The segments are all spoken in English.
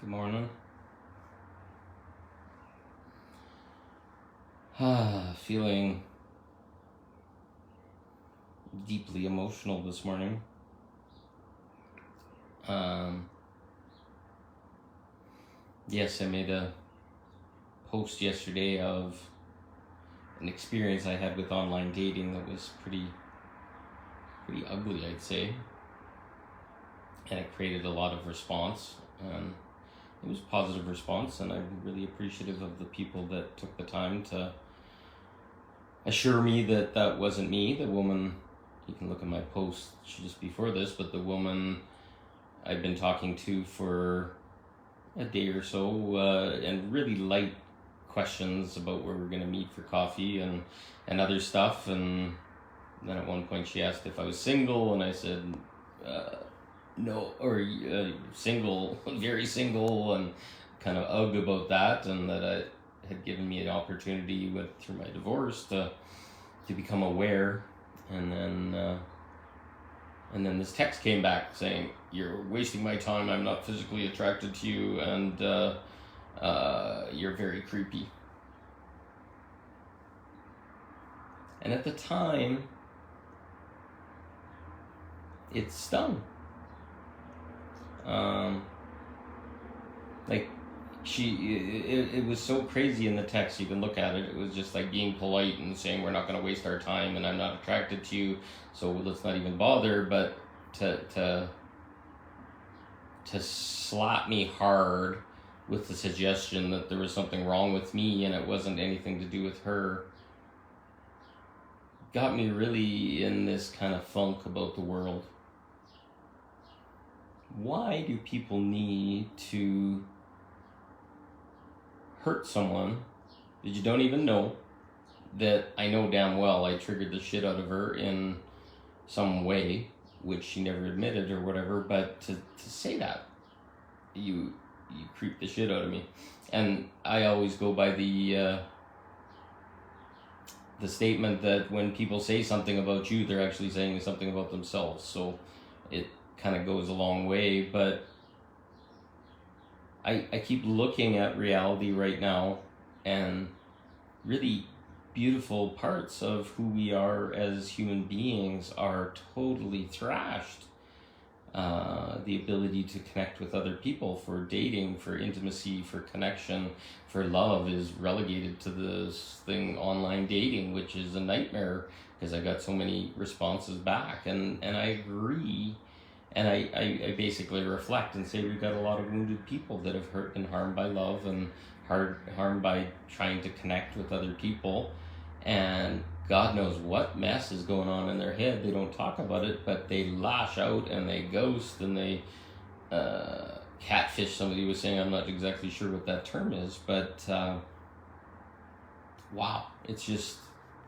Good morning. Feeling deeply emotional this morning. Yes, I made a post yesterday of an experience I had with online dating that was pretty ugly, I'd say. And it created a lot of response. It was positive response, and I'm really appreciative of the people that took the time to assure me that that wasn't me. The woman, you can look at my post just before this, but the woman I've been talking to for a day or so, and really light questions about where we're going to meet for coffee and other stuff. And then at one point she asked if I was single, and I said no, or single, very single, and kind of ugh about that, and that it had given me an opportunity through my divorce to become aware. And then this text came back saying, "You're wasting my time, I'm not physically attracted to you, and you're very creepy." And at the time, it stung. It was so crazy in the text. You can look at it. It was just like being polite and saying, "We're not going to waste our time, and I'm not attracted to you, so let's not even bother." But to slap me hard with the suggestion that there was something wrong with me and it wasn't anything to do with her got me really in this kind of funk about the world. Why do people need to hurt someone that you don't even know, that I know damn well I triggered the shit out of her in some way, which she never admitted or whatever, but to say that, you creep the shit out of me. And I always go by the statement that when people say something about you, they're actually saying something about themselves. So it kind of goes a long way, but I keep looking at reality right now, and really beautiful parts of who we are as human beings are totally thrashed. The ability to connect with other people, for dating, for intimacy, for connection, for love, is relegated to this thing, online dating, which is a nightmare because I got so many responses back. And I agree. And I basically reflect and say we've got a lot of wounded people that have hurt and harmed by love and harmed by trying to connect with other people. And God knows what mess is going on in their head. They don't talk about it, but they lash out and they ghost and they catfish. Somebody was saying, I'm not exactly sure what that term is, but wow, it's just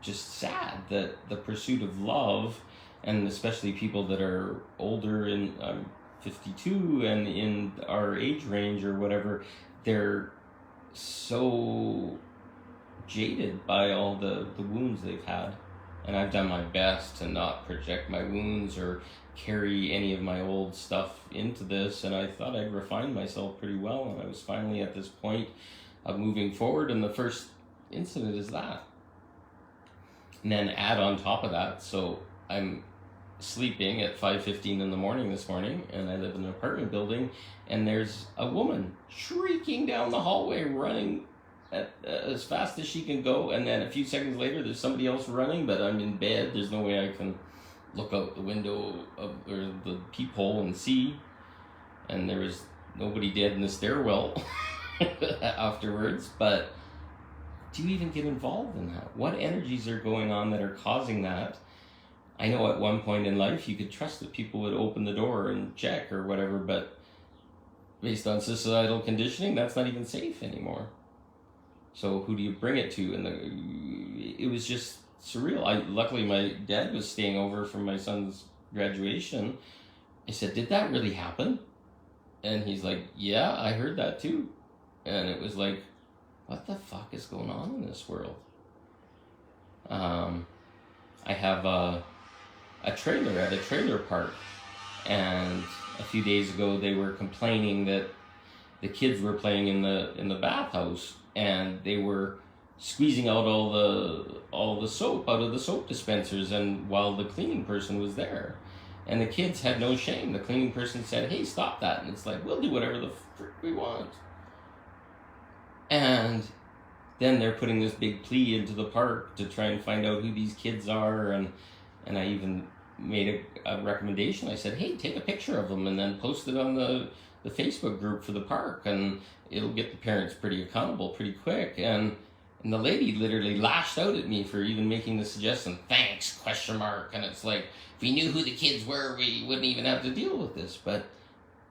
sad that the pursuit of love, and especially people that are older, and I'm 52 and in our age range or whatever, they're so jaded by all the wounds they've had. And I've done my best to not project my wounds or carry any of my old stuff into this, and I thought I'd refined myself pretty well, and I was finally at this point of moving forward, and the first incident is that. And then add on top of that, so I'm sleeping at 5:15 in the morning this morning, and I live in an apartment building, and there's a woman shrieking down the hallway, running as fast as she can go, and then a few seconds later there's somebody else running, but I'm in bed, there's no way I can look out the window or the peephole and see, and there was nobody dead in the stairwell afterwards. But do you even get involved in that? What energies are going on that are causing that? I know at one point in life you could trust that people would open the door and check or whatever, but based on societal conditioning, that's not even safe anymore. So who do you bring it to? And it was just surreal. Luckily my dad was staying over for my son's graduation. I said, "Did that really happen?" And he's like, "Yeah, I heard that too." And it was like, what the fuck is going on in this world? I have a trailer at a trailer park, and a few days ago they were complaining that the kids were playing in the bathhouse, and they were squeezing out all the soap out of the soap dispensers, and while the cleaning person was there. And the kids had no shame. The cleaning person said, "Hey, stop that." And it's like, "We'll do whatever the frick we want." And then they're putting this big plea into the park to try and find out who these kids are. And I even made a recommendation. I said, "Hey, take a picture of them and then post it on the Facebook group for the park, and it'll get the parents pretty accountable pretty quick." And the lady literally lashed out at me for even making the suggestion. "Thanks, ? And it's like, if we knew who the kids were, we wouldn't even have to deal with this. But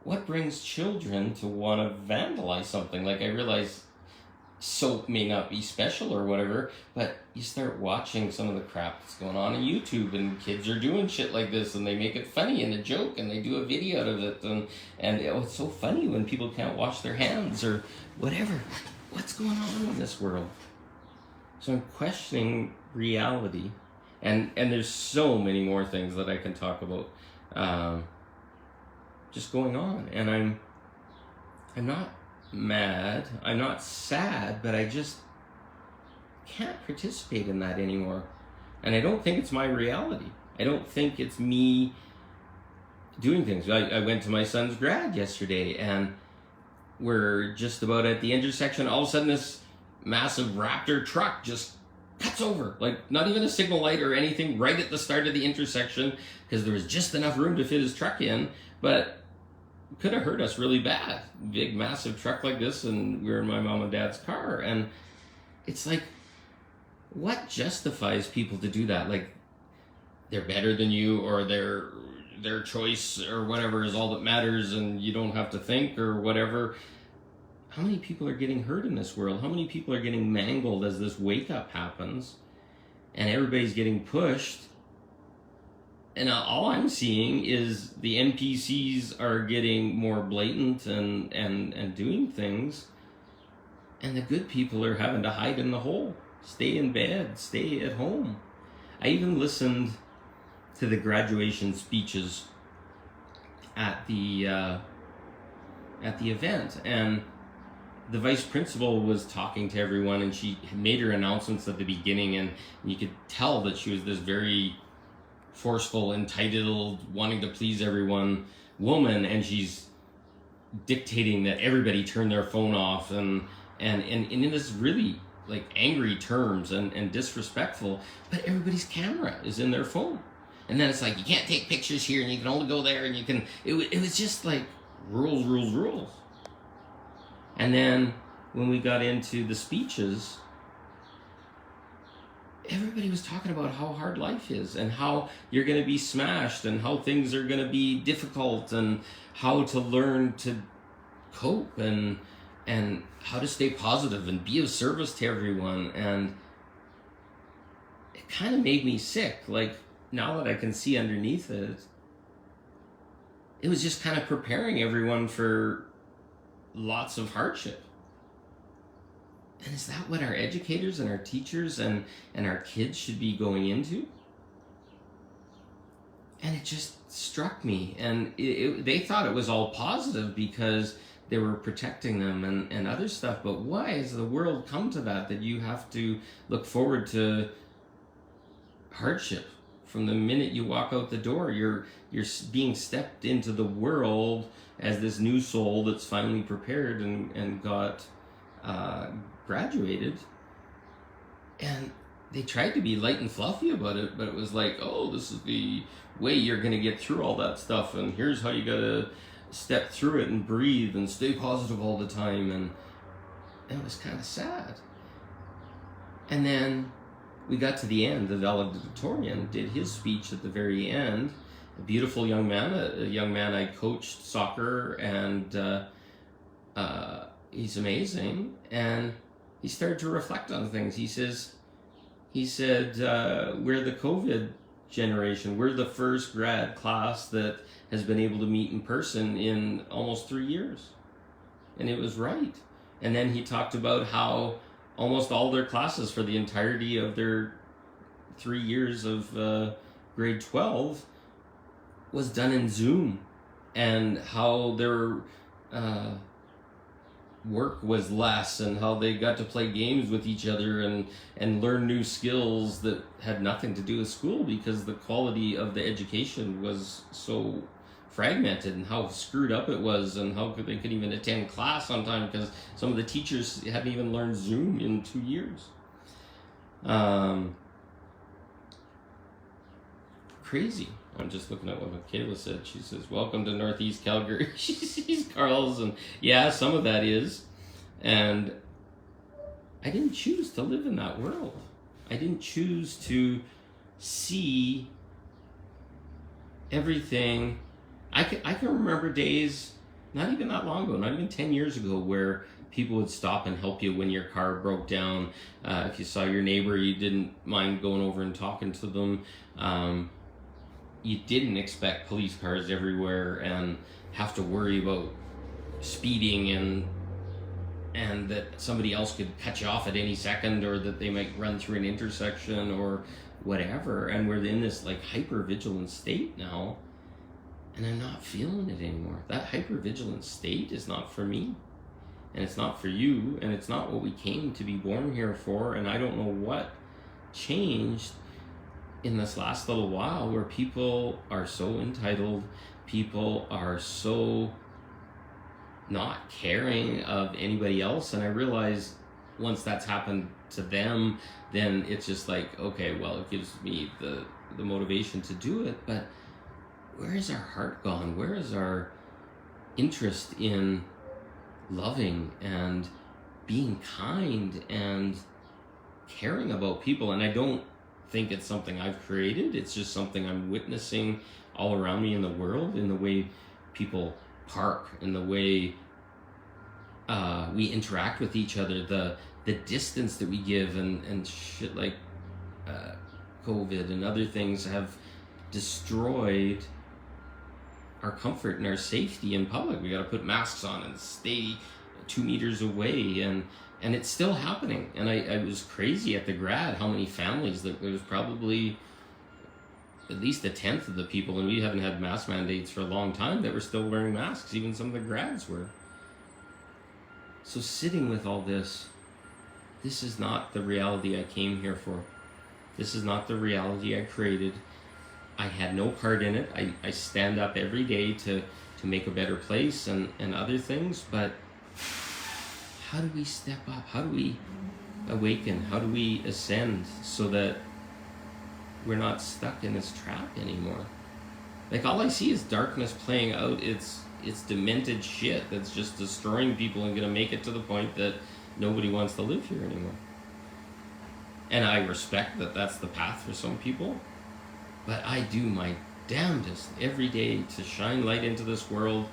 what brings children to want to vandalize something? Like, I realize soap may not be special or whatever, but you start watching some of the crap that's going on YouTube, and kids are doing shit like this, and they make it funny and a joke, and they do a video out of it, and it's so funny when people can't wash their hands or whatever. What's going on in this world? So I'm questioning reality, and there's so many more things that I can talk about just going on, and I'm not mad, I'm not sad, but I just can't participate in that anymore. And I don't think it's my reality. I don't think it's me doing things. I went to my son's grad yesterday, and we're just about at the intersection. All of a sudden, this massive Raptor truck just cuts over, like not even a signal light or anything, right at the start of the intersection, because there was just enough room to fit his truck in, but could have hurt us really bad. Big, massive truck like this, and we were in my mom and dad's car. And it's like, what justifies people to do that? Like, they're better than you, or their choice or whatever is all that matters, and you don't have to think or whatever. How many people are getting hurt in this world? How many people are getting mangled as this wake up happens, and everybody's getting pushed? And all I'm seeing is the NPCs are getting more blatant and doing things, and the good people are having to hide in the hole, stay in bed, stay at home. I even listened to the graduation speeches at the event, and the vice principal was talking to everyone, and she made her announcements at the beginning, and you could tell that she was this very forceful, entitled, wanting to please everyone woman, and she's dictating that everybody turn their phone off, and in this really like angry terms and disrespectful, but everybody's camera is in their phone. And then it's like, you can't take pictures here, and you can only go there, and you can, it was just like rules. And then when we got into the speeches, everybody was talking about how hard life is, and how you're going to be smashed, and how things are going to be difficult, and how to learn to cope, and how to stay positive and be of service to everyone. And it kind of made me sick. Like, now that I can see underneath it, it was just kind of preparing everyone for lots of hardship. And is that what our educators and our teachers and our kids should be going into? And it just struck me. And they thought it was all positive because they were protecting them and other stuff. But why has the world come to that you have to look forward to hardship? From the minute you walk out the door, you're being stepped into the world as this new soul that's finally prepared and got graduated. And they tried to be light and fluffy about it, but it was like, oh, this is the way you're going to get through all that stuff, and here's how you got to step through it and breathe and stay positive all the time. And it was kind of sad. And then we got to the end. The valedictorian did his speech at the very end. A beautiful young man, a young man I coached soccer, and he's amazing. And he started to reflect on things. He said, we're the COVID generation. We're the first grad class that has been able to meet in person in almost 3 years. And it was right. And then he talked about how almost all their classes for the entirety of their 3 years of grade 12 was done in Zoom, and how they're work was less, and how they got to play games with each other and learn new skills that had nothing to do with school, because the quality of the education was so fragmented, and how screwed up it was, and how they could even attend class on time because some of the teachers hadn't even learned Zoom in 2 years. Crazy. I'm just looking at what Michaela said. She says, welcome to Northeast Calgary. She sees Carl's, and yeah, some of that is. And I didn't choose to live in that world. I didn't choose to see everything. I can remember days, not even that long ago, not even 10 years ago, where people would stop and help you when your car broke down. If you saw your neighbor, you didn't mind going over and talking to them. You didn't expect police cars everywhere and have to worry about speeding and that somebody else could cut you off at any second, or that they might run through an intersection or whatever. And we're in this like hyper vigilant state now, and I'm not feeling it anymore. That hyper vigilant state is not for me, and it's not for you, and it's not what we came to be born here for. And I don't know what changed in this last little while, where people are so entitled, people are so not caring of anybody else. And I realize once that's happened to them, then it's just like, okay, well, it gives me the motivation to do it. But where is our heart gone? Where is our interest in loving and being kind and caring about people? And I don't think it's something I've created. It's just something I'm witnessing all around me in the world, in the way people park, in the way we interact with each other, the distance that we give, and shit like COVID and other things have destroyed our comfort and our safety in public. We got to put masks on and stay 2 meters away, and it's still happening. And I was crazy at the grad how many families, that there was probably at least a tenth of the people, and we haven't had mask mandates for a long time, that were still wearing masks. Even some of the grads were. So sitting with all this is not the reality I came here for. This is not the reality I created. I had no part in it. I stand up every day to make a better place and other things, but how do we step up? How do we awaken? How do we ascend so that we're not stuck in this trap anymore? Like, all I see is darkness playing out its demented shit that's just destroying people and gonna make it to the point that nobody wants to live here anymore. And I respect that that's the path for some people, but I do my damnedest every day to shine light into this world.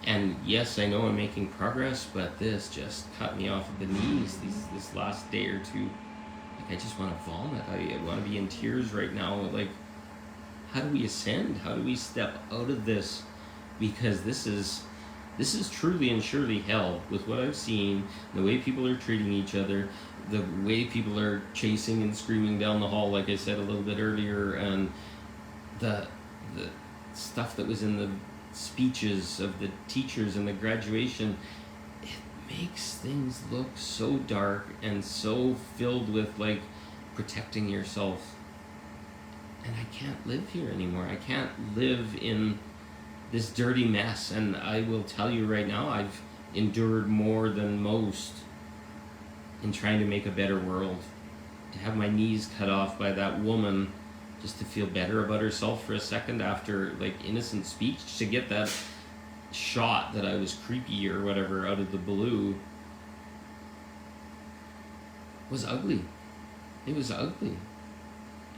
And yes, I know I'm making progress, but this just cut me off at the knees this last day or two. Like, I just want to vomit. I want to be in tears right now. Like, how do we ascend? How do we step out of this? Because this is truly and surely hell, with what I've seen, the way people are treating each other, the way people are chasing and screaming down the hall, like I said a little bit earlier, and the stuff that was in the speeches of the teachers and the graduation. It makes things look so dark and so filled with like protecting yourself. And I can't live here anymore. I can't live in this dirty mess. And I will tell you right now, I've endured more than most in trying to make a better world. To have my knees cut off by that woman just to feel better about herself for a second after like innocent speech, to get that shot that I was creepy or whatever out of the blue, was ugly. It was ugly.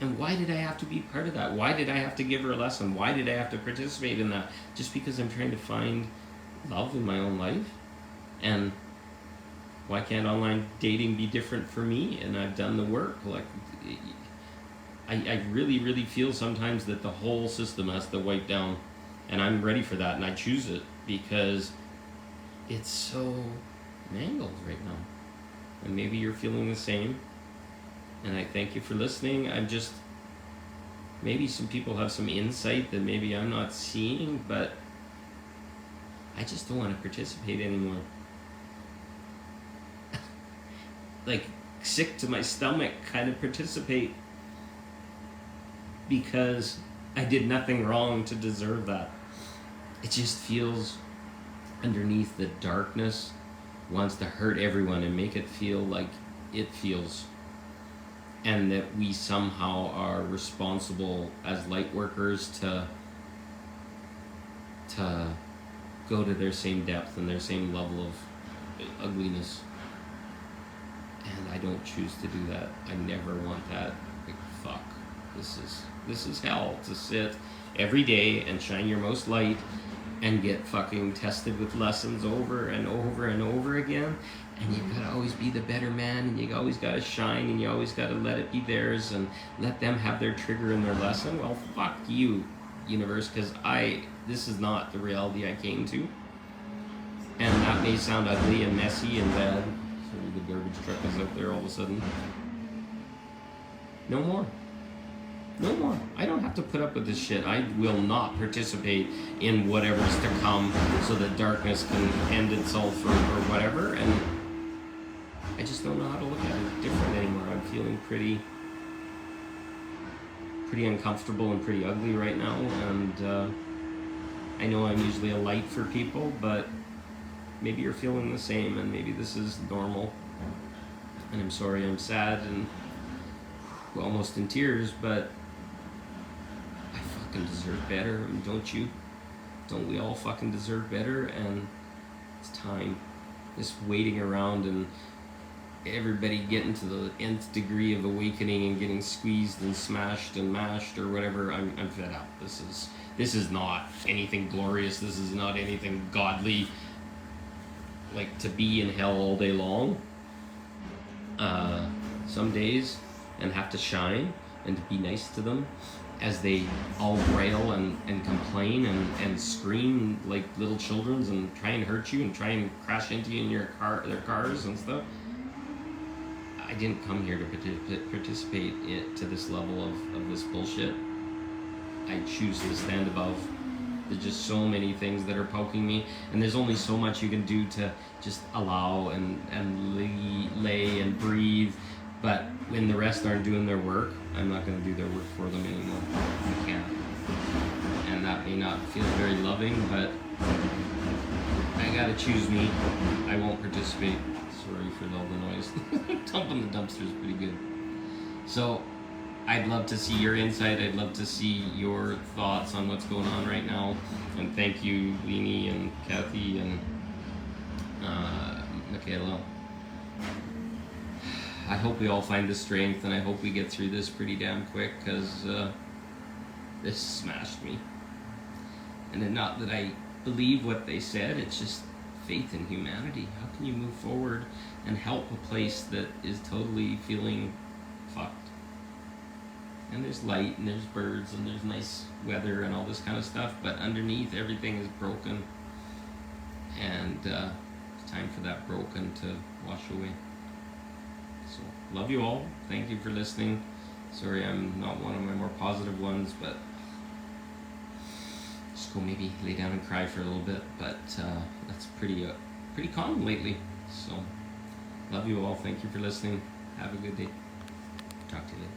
And why did I have to be part of that? Why did I have to give her a lesson? Why did I have to participate in that? Just because I'm trying to find love in my own life? And why can't online dating be different for me? And I've done the work. Like, I really, really feel sometimes that the whole system has to wipe down, and I'm ready for that, and I choose it because it's so mangled right now. And maybe you're feeling the same, and I thank you for listening. I'm just, maybe some people have some insight that maybe I'm not seeing, but I just don't want to participate anymore. like sick to my stomach kind of participate because I did nothing wrong to deserve that. It just feels underneath the darkness wants to hurt everyone and make it feel like it feels, and that we somehow are responsible as light workers to go to their same depth and their same level of ugliness. And I don't choose to do that. I never want that. Like, fuck. This is hell to sit every day and shine your most light and get fucking tested with lessons over and over and over again. And you gotta always be the better man, and you always gotta shine, and you always gotta let it be theirs and let them have their trigger and their lesson. Well, fuck you, universe, because this is not the reality I came to. And that may sound ugly and messy and bad. Sorry, the garbage truck is out there all of a sudden. No more. No more. I don't have to put up with this shit. I will not participate in whatever's to come so that darkness can end itself or whatever. And I just don't know how to look at it different anymore. I'm feeling pretty uncomfortable and pretty ugly right now. And I know I'm usually a light for people, but maybe you're feeling the same, and maybe this is normal. And I'm sorry, I'm sad and almost in tears, but I fucking deserve better, don't you? Don't we all fucking deserve better? And it's time. This waiting around and everybody getting to the nth degree of awakening and getting squeezed and smashed and mashed or whatever, I'm fed up. This is not anything glorious. This is not anything godly. Like, to be in hell all day long, some days, and have to shine and to be nice to them as they all rail and complain and scream like little children and try and hurt you and try and crash into you in their cars and stuff. I didn't come here to participate to this level of this bullshit. I choose to stand above. There's just so many things that are poking me, and there's only so much you can do to just allow and lay and breathe. But when the rest aren't doing their work, I'm not going to do their work for them anymore. I can't. And that may not feel very loving, but I gotta choose me. I won't participate. Sorry for all the noise. Dumping the dumpster is pretty good. So, I'd love to see your insight. I'd love to see your thoughts on what's going on right now. And thank you, Leanie and Kathy and Michaela. I hope we all find the strength, and I hope we get through this pretty damn quick, because this smashed me. And not that I believe what they said, it's just faith in humanity. How can you move forward and help a place that is totally feeling fucked? And there's light, and there's birds, and there's nice weather, and all this kind of stuff, but underneath, everything is broken. And it's time for that broken to wash away. So, love you all. Thank you for listening. Sorry I'm not one of my more positive ones, but just go maybe lay down and cry for a little bit. But that's pretty common lately. So, love you all. Thank you for listening. Have a good day. Talk to you later.